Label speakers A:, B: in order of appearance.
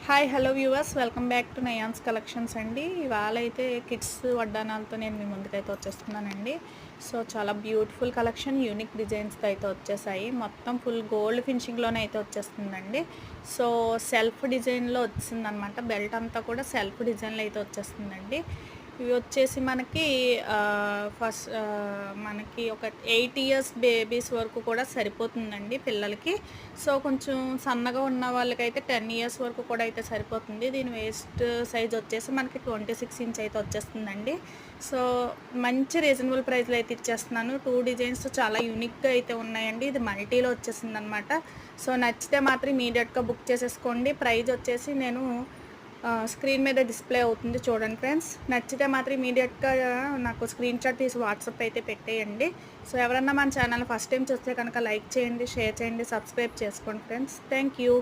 A: Hi hello viewers, welcome back to Nayan's collections అండి. ఇవాళ అయితే కిడ్స్ వడ్డానాలతో నేను మీ ముందుకైతే వచ్చేస్తున్నానండి. సో చాలా బ్యూటిఫుల్ కలెక్షన్, యూనిక్ డిజైన్స్తో అయితే వచ్చేసాయి. మొత్తం ఫుల్ గోల్డ్ ఫినిషింగ్లోనే అయితే వచ్చేస్తుందండి. సో సెల్ఫ్ డిజైన్లో వచ్చిందనమాట. బెల్ట్ అంతా కూడా సెల్ఫ్ డిజైన్లో అయితే వచ్చేస్తుందండి. ఇవి వచ్చేసి మనకి మనకి ఒక 8 ఇయర్స్ బేబీస్ వరకు కూడా సరిపోతుందండి పిల్లలకి. సో కొంచెం సన్నగా ఉన్న వాళ్ళకైతే 10 ఇయర్స్ వరకు కూడా అయితే సరిపోతుంది. దీని వేస్ట్ సైజ్ వచ్చేసి మనకి 26 ఇంచ్ అయితే వచ్చేస్తుందండి. సో మంచి రీజనబుల్ ప్రైస్లో అయితే ఇచ్చేస్తున్నాను. 2 డిజైన్స్ చాలా యూనిక్గా అయితే ఉన్నాయండి. ఇది మల్టీలో వచ్చేసింది అనమాట. సో నచ్చితే మాత్రం ఇమీడియట్గా బుక్ చేసేసుకోండి. ప్రైస్ వచ్చేసి నేను స్క్రీన్ మీద డిస్ప్లే అవుతుంది చూడండి ఫ్రెండ్స్. నచ్చితే మాత్రం ఇమీడియట్గా నాకు స్క్రీన్ షాట్ తీసి వాట్సాప్ అయితే పెట్టేయండి. సో ఎవరన్నా మన ఛానల్ ఫస్ట్ టైం చూస్తే కనుక లైక్ చేయండి, షేర్ చేయండి, సబ్స్క్రైబ్ చేసుకోండి ఫ్రెండ్స్. Thank you.